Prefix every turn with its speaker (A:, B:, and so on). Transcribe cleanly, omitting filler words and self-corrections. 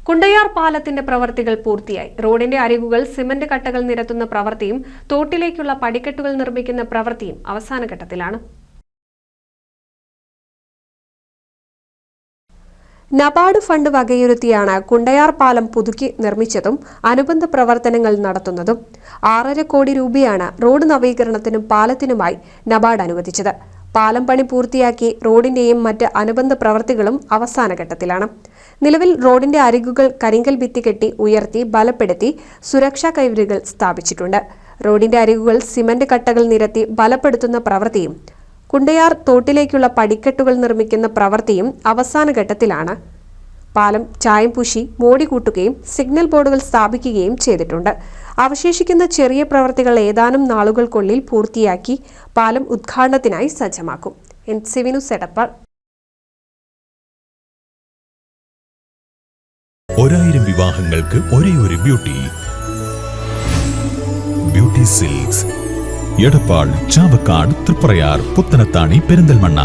A: കുണ്ടയാർ പാലത്തിന്റെ പ്രവൃത്തികൾ പൂർത്തിയായി. റോഡിന്റെ അരികുകൾ സിമന്റ് കട്ടകൾ നിരത്തുന്ന പ്രവൃത്തിയും തോട്ടിലേക്കുള്ള പടിക്കെട്ടുകൾ നിർമ്മിക്കുന്ന പ്രവൃത്തിയും അവസാന ഘട്ടത്തിലാണ്. നബാർഡ് ഫണ്ട് വകയിരുത്തിയാണ് കുണ്ടയാർ പാലം പുതുക്കി നിർമ്മിച്ചതും അനുബന്ധ പ്രവർത്തനങ്ങൾ നടത്തുന്നതും. 6.5 കോടി രൂപയാണ് റോഡ് നവീകരണത്തിനും പാലത്തിനുമായി നബാർഡ് അനുവദിച്ചത്. പാലം പണി പൂർത്തിയാക്കി റോഡിന്റെയും മറ്റ് അനുബന്ധ പ്രവൃത്തികളും അവസാന ഘട്ടത്തിലാണ്. നിലവിൽ റോഡിന്റെ അരികുകൾ കരിങ്കൽ ഭിത്തി കെട്ടി ഉയർത്തി ബലപ്പെടുത്തി സുരക്ഷാ കൈവരികൾ സ്ഥാപിച്ചിട്ടുണ്ട്. റോഡിന്റെ അരികുകൾ സിമന്റ് കട്ടകൾ നിരത്തി ബലപ്പെടുത്തുന്ന പ്രവൃത്തിയും കുണ്ടയാർ തോട്ടിലേക്കുള്ള പടിക്കെട്ടുകൾ നിർമ്മിക്കുന്ന പ്രവൃത്തിയും അവസാന ഘട്ടത്തിലാണ്. പാലം ചായം പൂശി മോടി കൂട്ടുകയും സിഗ്നൽ ബോർഡുകൾ സ്ഥാപിക്കുകയും ചെയ്തിട്ടുണ്ട്. അവശേഷിക്കുന്ന ചെറിയ പ്രവൃത്തികൾ ഏതാനും നാളുകൾക്കുള്ളിൽ പൂർത്തിയാക്കി പാലം ഉദ്ഘാടനത്തിനായി സജ്ജമാക്കും. NCV news Edappal.
B: 1000 വിവാഹങ്ങൾക്ക് ഒരേ ഒരു ബ്യൂട്ടി സിൽക്സ്. എടപ്പാൾ, ചാവക്കാട്, തൃപ്രയാർ, പുത്തനത്താണി, പെരിന്തൽമണ്ണ.